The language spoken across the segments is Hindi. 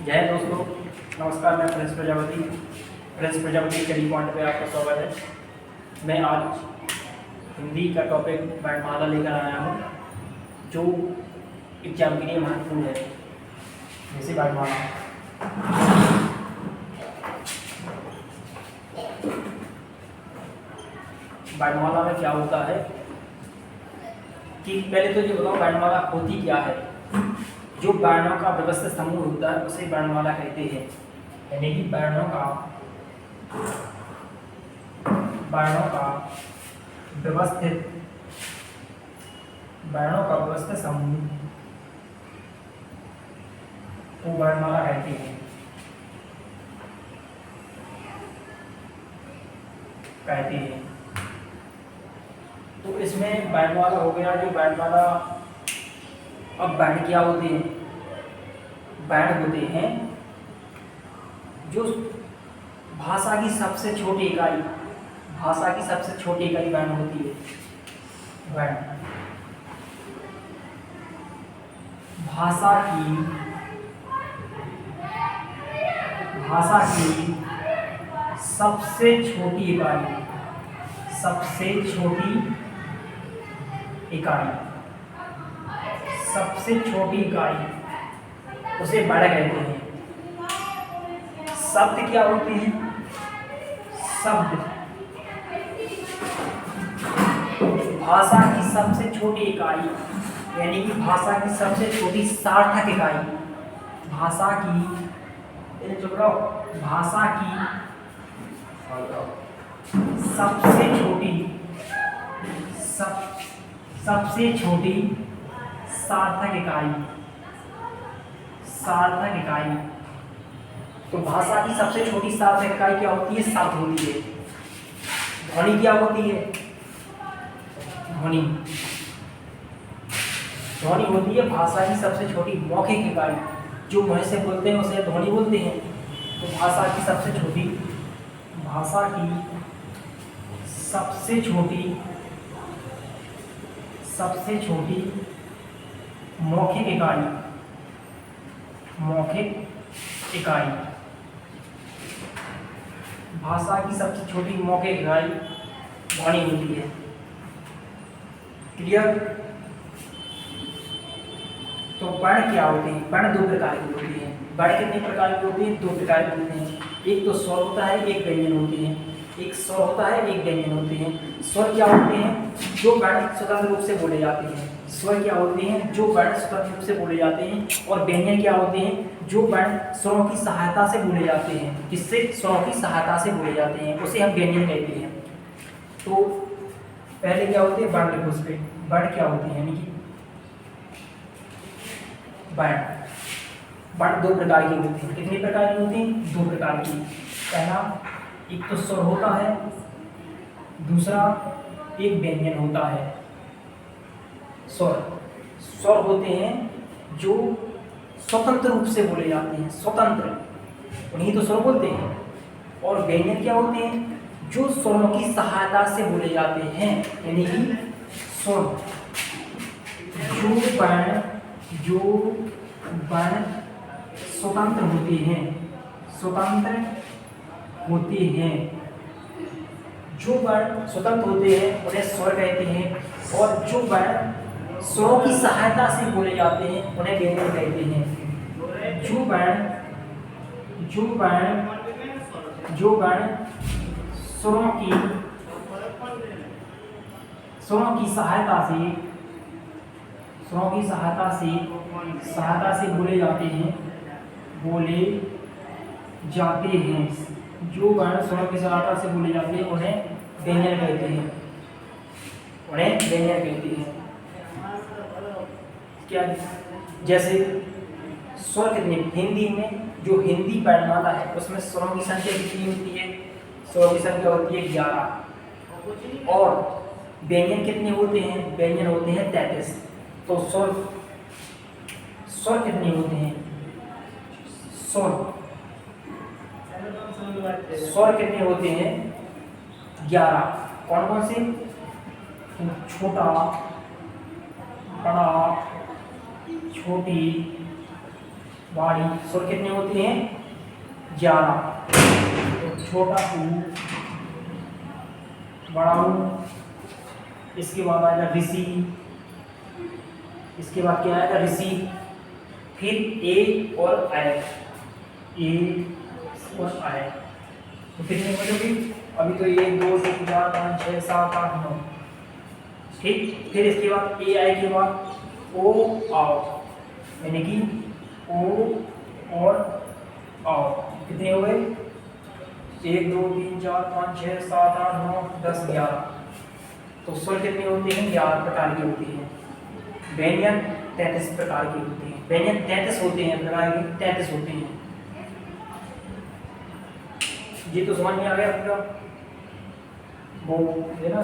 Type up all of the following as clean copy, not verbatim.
जय दोस्तों, नमस्कार। मैं प्रिंस प्रजापति स्टडी पॉइंट पे आपका स्वागत है। मैं आज हिंदी का टॉपिक वर्णमाला लेकर आया हूँ, जो एग्जाम के लिए महत्वपूर्ण है। जैसे वर्णमाला में क्या होता है कि पहले तो ये बताओ वर्णमाला होती क्या है। जो वर्णों का व्यवस्थित समूह होता है उसे वर्णमाला कहते हैं। यानी कि वर्णों का व्यवस्थित समूह को वर्णमाला कहते हैं। तो इसमें वर्णमाला हो गया। जो वर्णमाला, अब वर्ण क्या होते हैं? वर्ण होते हैं जो भाषा की सबसे छोटी इकाई वर्ण होती है। वर्ण भाषा की सबसे छोटी इकाई उसे वर्ण कहते हैं। शब्द क्या होते हैं? शब्द भाषा की सबसे छोटी इकाई, यानी कि भाषा की सबसे छोटी सार्थक इकाई। भाषा की सबसे छोटी सार्थक इकाई। तो भाषा की सबसे छोटी सार्थक इकाई क्या होती है? शब्द होती है। ध्वनि क्या होती है? ध्वनि होती है भाषा की सबसे छोटी मौखिक इकाई। जो मुंह से बोलते हैं उसे ध्वनि बोलते हैं। तो भाषा की सबसे छोटी मौखिक इकाई भाषा की सबसे छोटी मौखिक इकाई ध्वनि होती है। क्लियर? तो वर्ण क्या होते हैं? वर्ण दो प्रकार की होती हैं। वर्ण कितने प्रकार की होती हैं? दो प्रकार की होते हैं। एक तो स्वर होता है, एक व्यंजन होते हैं। एक स्वर होता है, एक व्यंजन होते हैं। स्वर क्या होते हैं? जो वर्ण स्वतंत्र रूप से बोले जाते हैं। और व्यंजन क्या होते हैं? जो वर्ण स्वरों की सहायता से बोले जाते हैं। किससे? स्वरों की सहायता से बोले जाते हैं, उसे हम व्यंजन कहते हैं। तो पहले क्या होते हैं? वर्ण लिखो। उस पे वर्ण क्या होते हैं? यानी कि वर्ण दो प्रकार की होती है। कितने प्रकार की होती हैं? दो प्रकार की। पहला, एक तो स्वर होता है, दूसरा एक व्यंजन होता है। स्वर होते हैं जो स्वतंत्र रूप से बोले जाते हैं। उन्हीं तो स्वर बोलते हैं। और व्यंजन क्या होते हैं? जो स्वरों की सहायता से बोले जाते हैं। यानी कि स्वर जो वर्ण स्वतंत्र होते हैं। जो वर्ण स्वतंत्र होते हैं उन्हें स्वर कहते हैं। और जो वर्ण स्वरों की सहायता से बोले जाते हैं उन्हें व्यंजन कहते हैं। जो वर्ण स्वरों की सहायता से बोले जाते हैं। जो वर्ण स्वरों की सहायता से बोले जाते हैं उन्हें व्यंजन कहते हैं। क्या? जैसे स्वर कितने? हिंदी में जो हिंदी वर्णमाला है उसमें स्वरों की संख्या कितनी होती है? स्वरों की संख्या होती है 11। और व्यंजन कितने होते हैं? व्यंजन होते हैं 33। तो स्वर कितने होते हैं? स्वर कितने होते हैं? 11। कौन कौन से? छोटा, बड़ा, छोटी, बाड़ी, स्वर कितने होते हैं 11। तो छोटा ऊ, बड़ा ऊ, इसके बाद आएगा ऋषि, इसके बाद क्या आएगा ऋषि, फिर ए और आई, ए और आई। तो कितने बचोगे अभी तो 1 2 3 4 5 6 7 8 9, ठीक। फिर इसके बाद ए आई के बाद ओ आओ, यानी कि ओ और आओ। कितने हो गए 1 2 3 4 5 6 7 8 9 10 11। तो स्वर कितने होते हैं 11 प्रकार के होते हैं। व्यंजन 33 प्रकार के होते हैं। व्यंजन 33 होते हैं, प्रकार के 33 होते हैं। ये तो समझ में आ गया आपका वो है ना।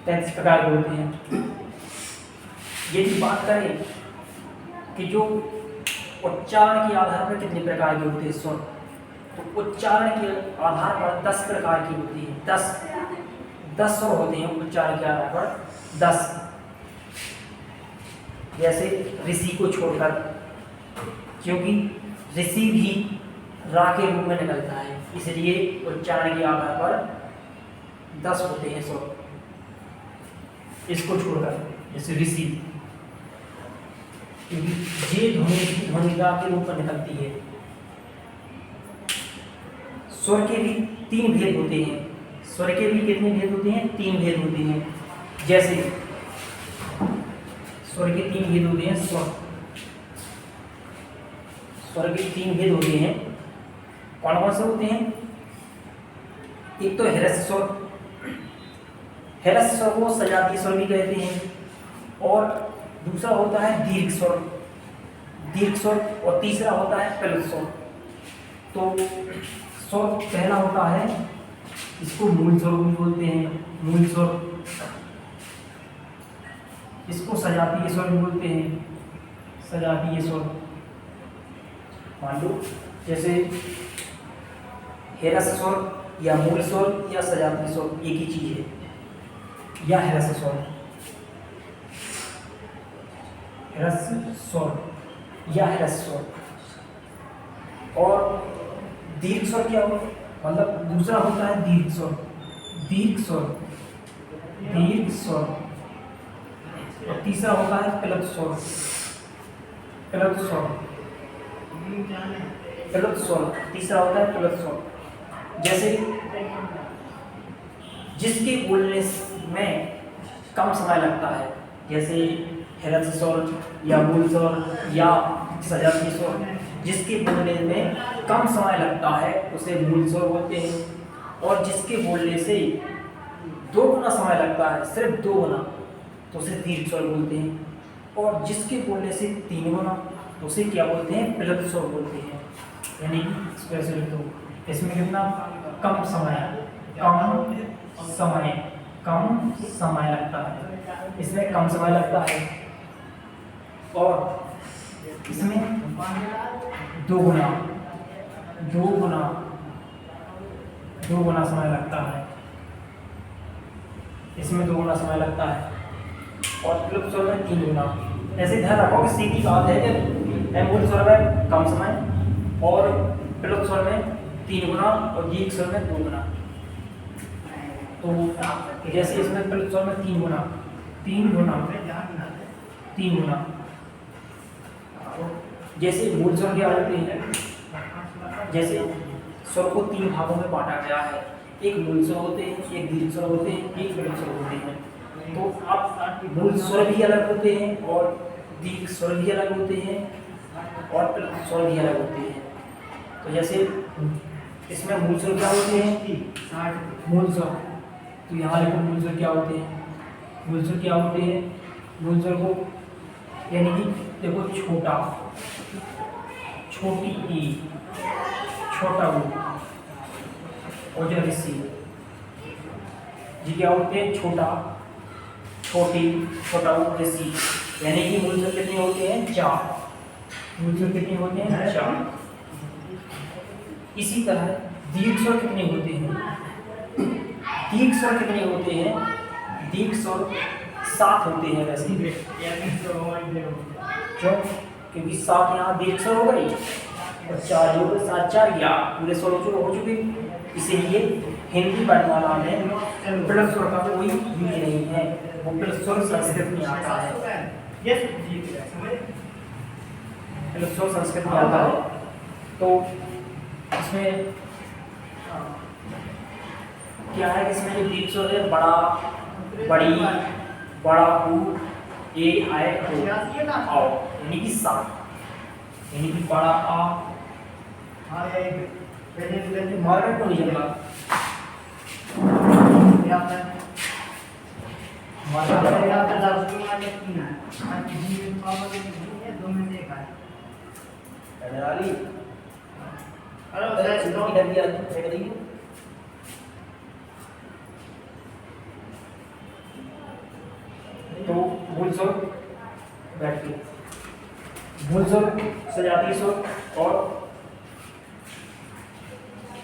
तैंतीस प्रकार के होते हैं। यदि बात करें कि जो उच्चारण के आधार पर कितने प्रकार के होते हैं स्वर, तो उच्चारण के आधार पर 10 प्रकार की होती है। 10 स्वर होते हैं उच्चारण के आधार पर 10। जैसे ऋषि को छोड़कर, क्योंकि ऋषि भी रा के रूप में निकलता है, इसलिए उच्चारण के आधार पर 10 होते हैं स्वर। इसको छोड़कर जैसे ऋषि, क्योंकि ये ध्वनि रा के रूप में निकलती है। स्वर के भी 3 भेद होते हैं। स्वर के भी कितने भेद होते हैं 3 भेद होते हैं। जैसे स्वर के 3 भेद होते हैं। स्वर के 3 भेद होते हैं। कौन कौन से होते हैं? एक तो ह्रस्व स्वर, ह्रस्व स्वर को सजातीय स्वर भी कहते हैं, और दूसरा होता है दीर्घ स्वर, और तीसरा होता है प्लुत स्वर। तो स्वर पहला होता है, इसको मूल स्वर भी बोलते हैं, मूल स्वर। इसको सजातीय स्वर भी बोलते हैं, सजातीय स्वर। मान लो जैसे ह्रस्व स्वर या मूल स्वर या सजातीय स्वर एक ही चीज है, या ह्रस्व स्वर, ह्रस्व स्वर या ह्रस्व स्वर। और दीर्घ स्वर क्या हो, मतलब दूसरा होता है दीर्घ स्वर, और तीसरा होता है प्लुत स्वर, तीसरा होता है प्लुत स्वर। जैसे जिसके बोलने में कम समय लगता है, जैसे ह्रस्व स्वर या मूल स्वर या सजातीय स्वर, जिसके बोलने में कम समय लगता है उसे मूल स्वर बोलते हैं, और जिसके बोलने से 2 गुना समय लगता है, सिर्फ 2 गुना, तो उसे दीर्घ स्वर बोलते हैं। और जिसके बोलने से 3 गुना, तो उसे क्या बोलते हैं प्लुत स्वर बोलते हैं। यानी कि स्पेशल तो इसमें कितना कम समय लगता है, इसमें कम समय लगता है, और इसमें 2 गुना समय लगता है, इसमें 2 गुना समय लगता है, और प्लुत स्वर में 3 गुना। ऐसे ध्यान रखो कि सीधी बात है कि मूल स्वर में कम समय और प्लुत स्वर में 3 गुना और दीर्घ स्वर में 2 गुना। तो जैसे इसमें प्लुत स्वर में 3 गुना, जैसे मूल स्वर क्या होते हैं, जैसे स्वर को 3 भागों में बांटा गया है, एक मूल स्वर होते हैं, एक दीर्घ स्वर होते हैं, एक प्लुत स्वर होते हैं। तो अब मूल स्वर भी अलग होते हैं, और दीर्घ स्वर भी अलग होते हैं, और प्लुत स्वर भी अलग होते हैं। तो जैसे इसमें मूल स्वर क्या होते हैं, मूल स्वर, तो यहाँ लिखो मूल स्वर क्या होते हैं, मूल स्वर को यानी कि देखो छोटा, छोटी ई, छोटा ऊ, और जो ऋषि जी क्या होते हैं छोटा, छोटी, छोटा ऊ, ऋषि। यानी कि मूल स्वर कितने होते हैं 4। इसी तरह दीर्घ स्वर कितने होते हैं? दीर्घ स्वर कितने होते हैं? दीर्घ स्वर 7 होते हैं वैसे। क्यों? क्योंकि 7 यहाँ दीर्घ स्वर हो गई और 4 जो 7 4 या पूरे स्वर हो चुके। इसीलिए हिंदी वर्णमाला में प्लस स्वर का कोई यूज नहीं है, वो प्लस स्वर संस्कृत में आता है। प्लस स्वर संस्कृत में आता है। तो इसमें क्या है कि इसमें जो दीर्घ स्वर है बड़ा, बड़ी, बड़ा ऊ, ए आए आओ, यानी कि 7, यानी कि बड़ा आ मार्केट को नहीं चला तो मूल स्वर बैठ के मूल स्वर, सजातीय स्वर और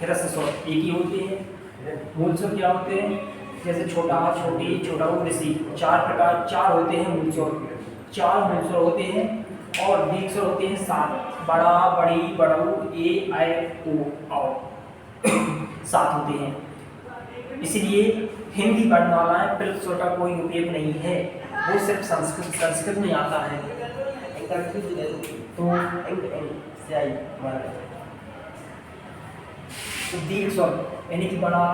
ह्रस्व स्वर एक ही होते हैं। मूल स्वर क्या होते हैं? जैसे छोटा, छोटी, छोटा ऋषि, 4 प्रकार 4 होते हैं मूल स्वर। 4 मूल स्वर होते हैं और दीर्घ स्वर होते हैं 7, बड़ा, बड़ी, बड़ऊ, ए आए ओ आओ 7 होते हैं। इसलिए हिंदी वर्णमालाएं प्लस स्वर का कोई उपयोग नहीं है, वो सिर्फ संस्कृत में आता है। तो दीर्घ स्वर यानी कि बड़ा,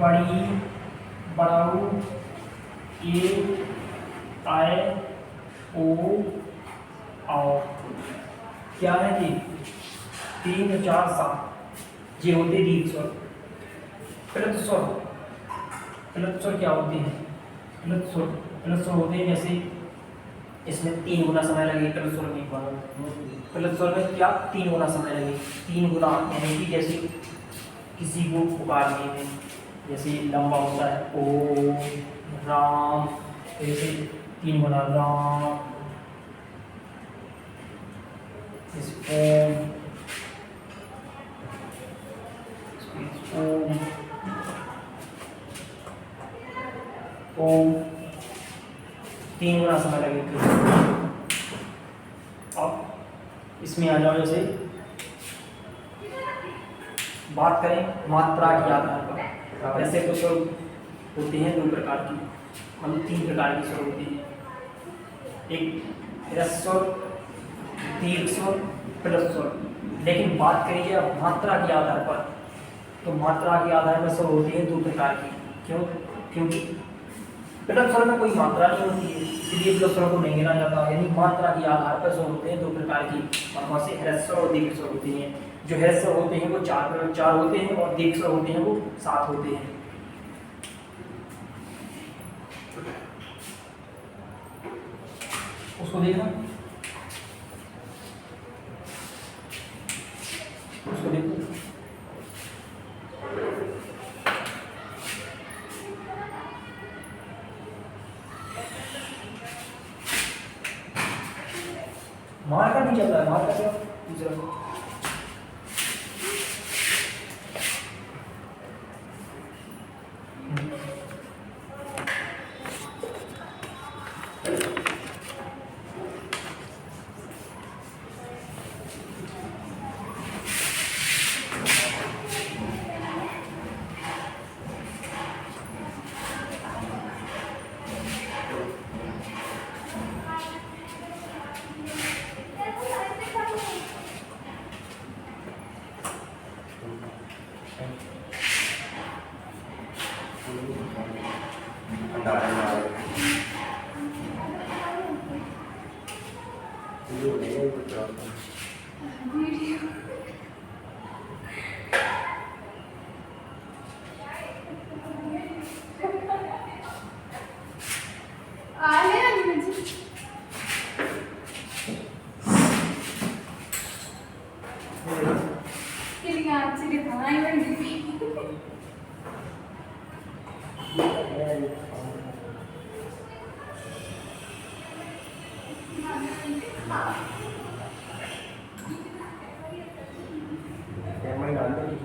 बड़ी, बड़ाऊ, ए आए ओ आओ क्या है कि 3 4 7 ये होते दीर्घ स्वर। प्लस स्वर क्या होते हैं? प्लस स्वर होते हैं जैसे इसमें 3 गुना समय लगे प्लस स्वर में। प्लस स्वर में क्या 3 गुना समय लगे? 3 गुना यानी कि जैसे किसी को पुकारने में जैसे लंबा होता है ओ राम, ऐसे 3 गुना राम, ओम 3 गुना समय लगेगा। अब इसमें आ जाओ, जैसे बात करें मात्रा के आधार पर। वैसे तो स्वर होते हैं 2 प्रकार की, मतलब 3 प्रकार के स्वर होते हैं। एक ह्रस्व स्वर, दीर्घ स्वर, प्लस स्वर। लेकिन बात करिए अब मात्रा के आधार पर, तो मात्रा के आधार पर स्वर होते हैं 2 प्रकार की। क्यों? क्योंकि प्लस स्वर में कोई मात्रा नहीं होती है, इसलिए प्लस स्वर को नहीं गिना जाता। यानी मात्रा के आधार पर स्वर होते हैं 2 प्रकार की, और वहाँ से ह्रस्व और दीर्घ स्वर होते हैं। जो ह्रस्व होते हैं वो 4 होते हैं और दीर्घ स्वर होते हैं वो 7 होते हैं। उसको देखना, उसको देखो। मार्कर नहीं चल रहा है, मार्कर क्या दूसरा Yang main ganteng.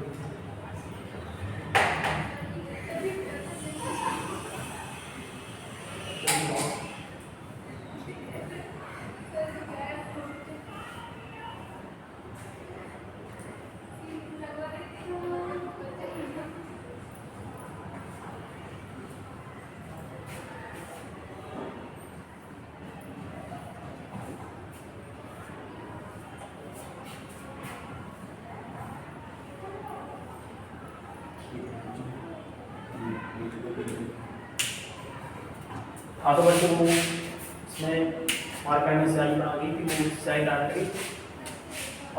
हाँ तो बच्चों को इसमें मार्कर में स्याही बना गई थी, वो स्याही डाल के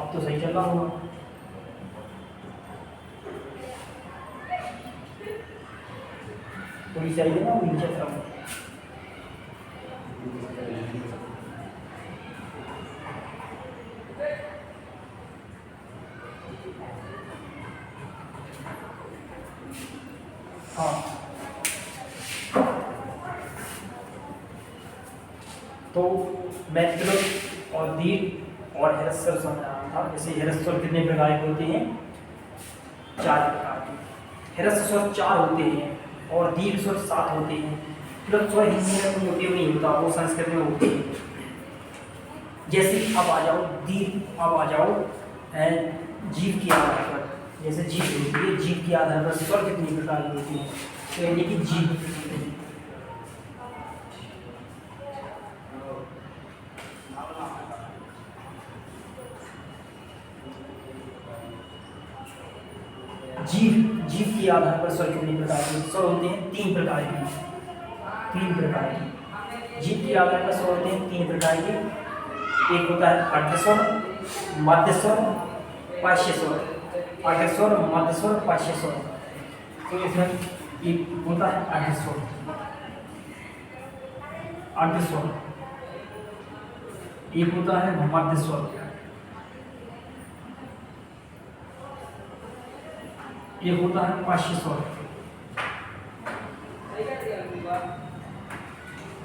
अब तो सही चल रहा होगा। थोड़ी स्याही है ना वो नीचे तरफ। हाँ तो मैक्सिलम और दीर्घ और हेरस्वर समझाना था। जैसे हेरस्वर कितने प्रकार के होते हैं? 4 प्रकार के। हेरस्वर 4 होते हैं और दीर्घ स्वर 7 होते हैं। मतलब स्वर हिंदी में कोई मोटिव नहीं होता, वो संस्कृत में होते हैं। जैसे अब आ जाओ दीर्घ, अब आ जाओ जीव के आधार पर। जैसे जीव होती है, जीव के आधार पर स्वर कितनी प्रकार की होती है? तो यानी कि जीव जीव के आधार पर स्वर कितने प्रकार के स्वर होते हैं? 3 प्रकार के। 3 प्रकार के जीव के आधार पर स्वर होते हैं 3 प्रकार के। एक होता है अर्धस्वर, मध्यस्वर, पार्श्वस्वर। अर्धस्वर, मध्यस्वर, पार्श्वस्वर। तो इसमें एक होता है अर्धस्वर, अर्धस्वर, एक होता है मध्यस्वर, एक होता है पार्श्वस्वर।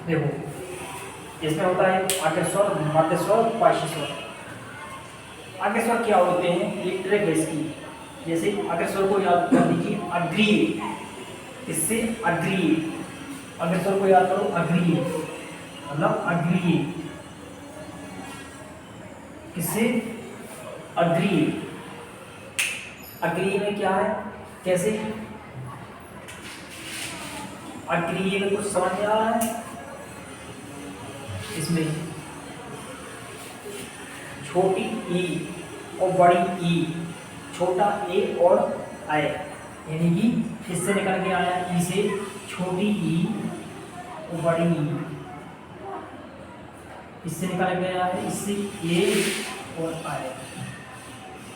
देखो इसमें होता है अग्रस्वर, मध्यस्वर, पार्श्वस्वर। अग्रस्वर क्या होते हैं? एक ट्रिक है इसकी। जैसे अग्रस्वर को याद कर लीजिए, अग्रीय, इससे अग्रीय। अग्रस्वर को याद करो, अग्रीय मतलब अग्रीय, किससे? अग्रीय। अग्रीय में क्या है? कैसे? अग्रीय में कुछ समझ में आ रहा है? इसमें छोटी ई और बड़ी ई, छोटा ए और आई, यानी कि इससे निकल के आया ई से छोटी ई और बड़ी ई, इससे निकल के आया है इससे ए और आई।